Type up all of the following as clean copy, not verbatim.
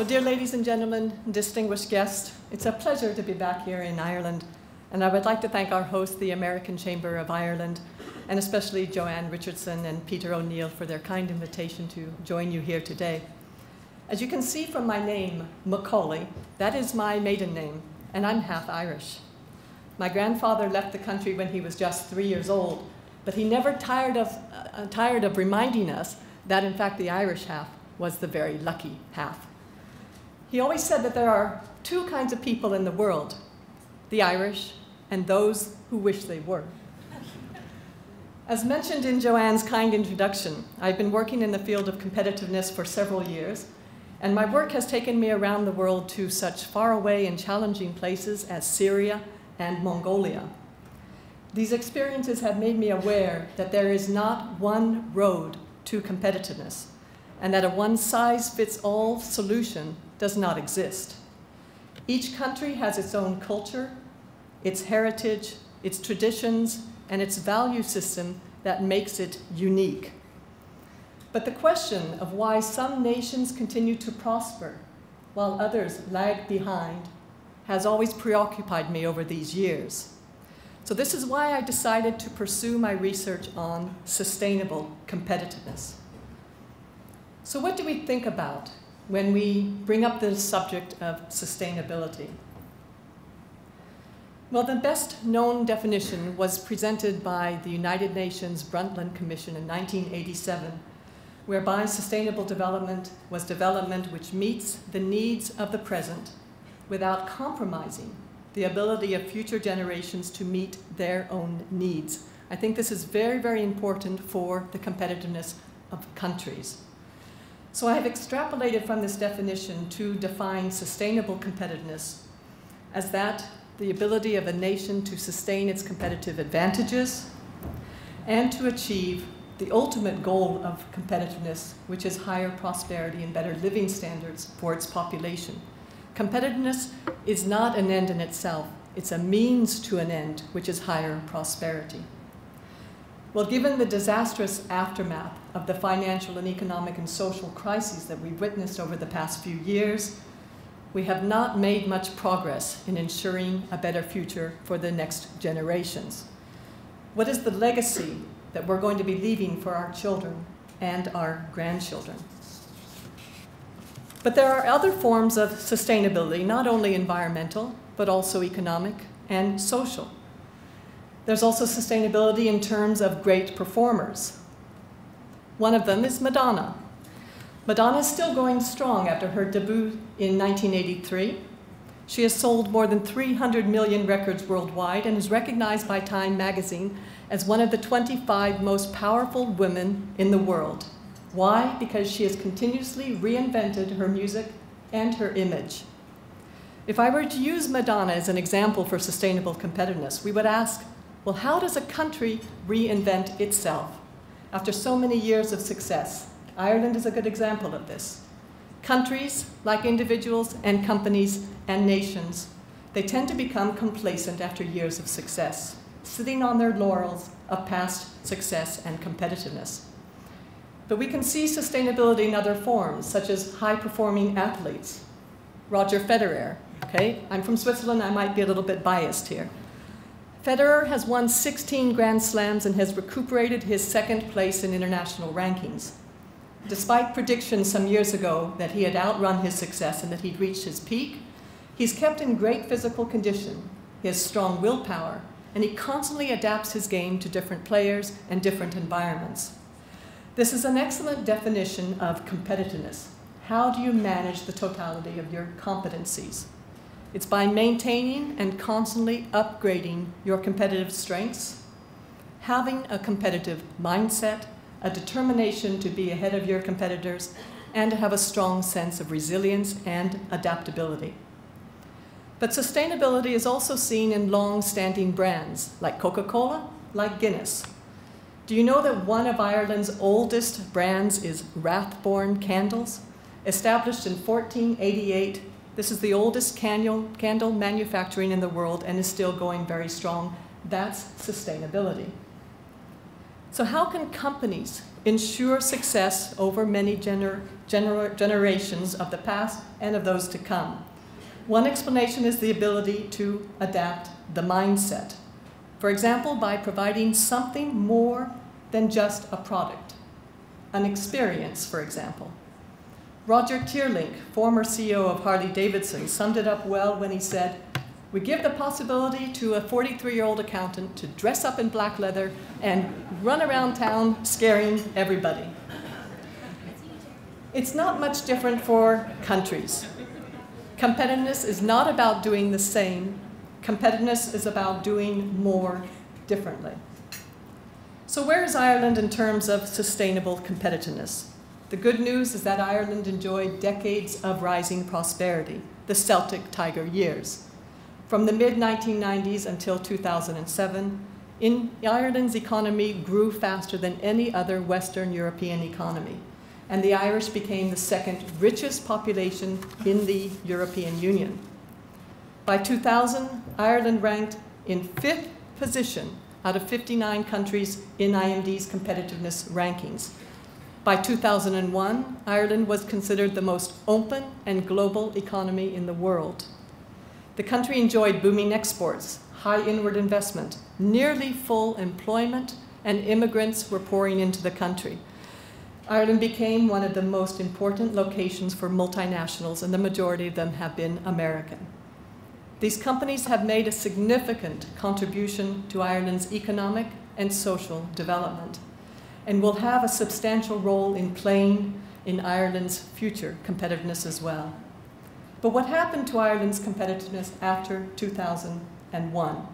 So dear ladies and gentlemen, distinguished guests, it's a pleasure to be back here in Ireland, and I would like to thank our host, the American Chamber of Ireland, and especially Joanne Richardson and Peter O'Neill for their kind invitation to join you here today. As you can see from my name, McCauley, that is my maiden name, and I'm half Irish. My grandfather left the country when he was just 3 years old, but he never tired of reminding us that, in fact, the Irish half was the very lucky half. He always said that there are two kinds of people in the world, the Irish and those who wish they were. As mentioned in Joanne's kind introduction, I've been working in the field of competitiveness for several years, and my work has taken me around the world to such faraway and challenging places as Syria and Mongolia. These experiences have made me aware that there is not one road to competitiveness, and that a one-size-fits-all solution does not exist. Each country has its own culture, its heritage, its traditions, and its value system that makes it unique. But the question of why some nations continue to prosper while others lag behind has always preoccupied me over these years. So this is why I decided to pursue my research on sustainable competitiveness. So what do we think about when we bring up the subject of sustainability? Well, the best known definition was presented by the United Nations Brundtland Commission in 1987, whereby sustainable development was development which meets the needs of the present without compromising the ability of future generations to meet their own needs. I think this is very, very important for the competitiveness of countries. So I have extrapolated from this definition to define sustainable competitiveness as that the ability of a nation to sustain its competitive advantages and to achieve the ultimate goal of competitiveness, which is higher prosperity and better living standards for its population. Competitiveness is not an end in itself. It's a means to an end, which is higher prosperity. Well, given the disastrous aftermath of the financial and economic and social crises that we've witnessed over the past few years, we have not made much progress in ensuring a better future for the next generations. What is the legacy that we're going to be leaving for our children and our grandchildren? But there are other forms of sustainability, not only environmental, but also economic and social. There's also sustainability in terms of great performers. One of them is Madonna. Madonna is still going strong after her debut in 1983. She has sold more than 300 million records worldwide and is recognized by Time magazine as one of the 25 most powerful women in the world. Why? Because she has continuously reinvented her music and her image. If I were to use Madonna as an example for sustainable competitiveness, we would ask, well, how does a country reinvent itself after so many years of success? Ireland is a good example of this. Countries, like individuals and companies and nations, they tend to become complacent after years of success, sitting on their laurels of past success and competitiveness. But we can see sustainability in other forms, such as high-performing athletes. Roger Federer, okay? I'm from Switzerland, I might be a little bit biased here. Federer has won 16 Grand Slams and has recuperated his second place in international rankings. Despite predictions some years ago that he had outrun his success and that he'd reached his peak, he's kept in great physical condition. He has strong willpower, and he constantly adapts his game to different players and different environments. This is an excellent definition of competitiveness. How do you manage the totality of your competencies? It's by maintaining and constantly upgrading your competitive strengths, having a competitive mindset, a determination to be ahead of your competitors, and to have a strong sense of resilience and adaptability. But sustainability is also seen in long-standing brands like Coca-Cola, like Guinness. Do you know that one of Ireland's oldest brands is Rathborne Candles? Established in 1488, this is the oldest candle manufacturing in the world and is still going very strong. That's sustainability. So how can companies ensure success over many generations of the past and of those to come? One explanation is the ability to adapt the mindset. For example, by providing something more than just a product, an experience, for example. Roger Teerlink, former CEO of Harley-Davidson, summed it up well when he said, "We give the possibility to a 43-year-old accountant to dress up in black leather and run around town scaring everybody." It's not much different for countries. Competitiveness is not about doing the same. Competitiveness is about doing more differently. So where is Ireland in terms of sustainable competitiveness? The good news is that Ireland enjoyed decades of rising prosperity, the Celtic Tiger years. From the mid-1990s until 2007, Ireland's economy grew faster than any other Western European economy, and the Irish became the second richest population in the European Union. By 2000, Ireland ranked in 5th position out of 59 countries in IMD's competitiveness rankings. By 2001, Ireland was considered the most open and global economy in the world. The country enjoyed booming exports, high inward investment, nearly full employment, and immigrants were pouring into the country. Ireland became one of the most important locations for multinationals, and the majority of them have been American. These companies have made a significant contribution to Ireland's economic and social development, and will have a substantial role in playing in Ireland's future competitiveness as well. But what happened to Ireland's competitiveness after 2001?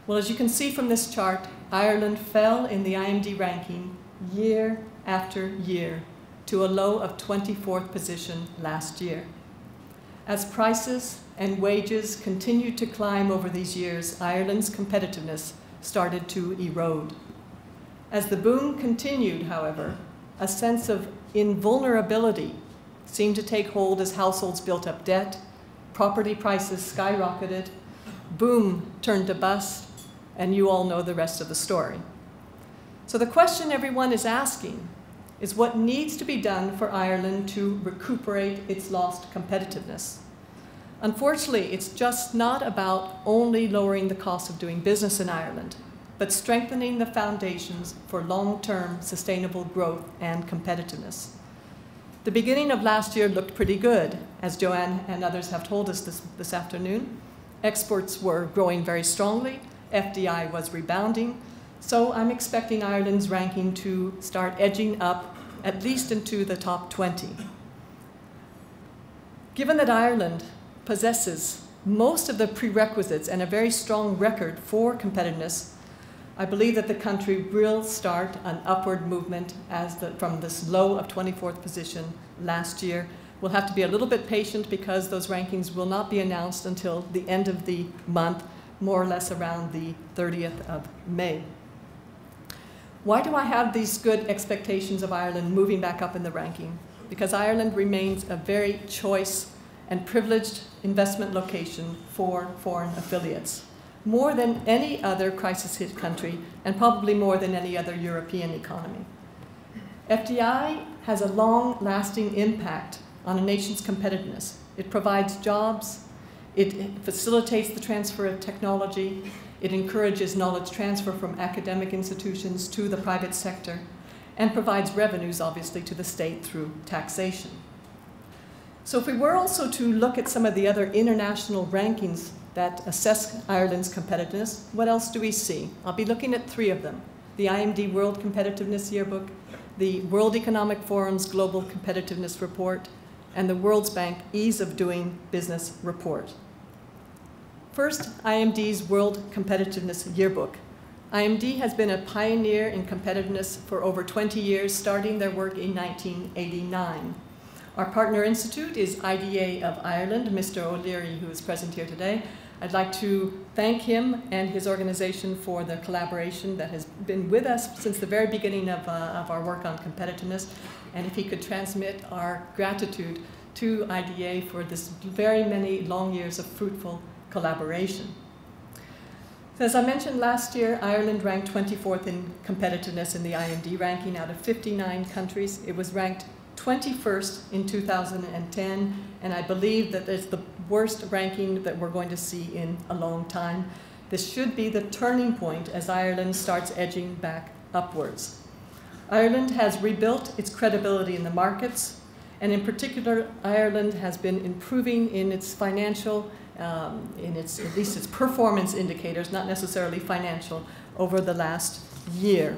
Well, as you can see from this chart, Ireland fell in the IMD ranking year after year to a low of 24th position last year. As prices and wages continued to climb over these years, Ireland's competitiveness started to erode. As the boom continued, however, a sense of invulnerability seemed to take hold as households built up debt, property prices skyrocketed, boom turned to bust, and you all know the rest of the story. So the question everyone is asking is what needs to be done for Ireland to recuperate its lost competitiveness. Unfortunately, it's just not about only lowering the cost of doing business in Ireland, but strengthening the foundations for long-term sustainable growth and competitiveness. The beginning of last year looked pretty good, as Joanne and others have told us this afternoon. Exports were growing very strongly, FDI was rebounding, so I'm expecting Ireland's ranking to start edging up at least into the top 20. Given that Ireland possesses most of the prerequisites and a very strong record for competitiveness, I believe that the country will start an upward movement from this low of 24th position last year. We'll have to be a little bit patient because those rankings will not be announced until the end of the month, more or less around the 30th of May. Why do I have these good expectations of Ireland moving back up in the ranking? Because Ireland remains a very choice and privileged investment location for foreign affiliates, more than any other crisis-hit country, and probably more than any other European economy. FDI has a long-lasting impact on a nation's competitiveness. It provides jobs, it facilitates the transfer of technology, it encourages knowledge transfer from academic institutions to the private sector, and provides revenues, obviously, to the state through taxation. So if we were also to look at some of the other international rankings that assess Ireland's competitiveness, what else do we see? I'll be looking at 3 of them: the IMD World Competitiveness Yearbook, the World Economic Forum's Global Competitiveness Report, and the World Bank Ease of Doing Business Report. First, IMD's World Competitiveness Yearbook. IMD has been a pioneer in competitiveness for over 20 years, starting their work in 1989. Our partner institute is IDA of Ireland, Mr. O'Leary, who is present here today. I'd like to thank him and his organization for the collaboration that has been with us since the very beginning of our work on competitiveness, and if he could transmit our gratitude to IDA for this very many long years of fruitful collaboration. As I mentioned last year, Ireland ranked 24th in competitiveness in the IMD ranking out of 59 countries. It was ranked 21st in 2010, and I believe that it's the worst ranking that we're going to see in a long time. This should be the turning point as Ireland starts edging back upwards. Ireland has rebuilt its credibility in the markets, and in particular, Ireland has been improving in its financial, at least its performance indicators, not necessarily financial, over the last year.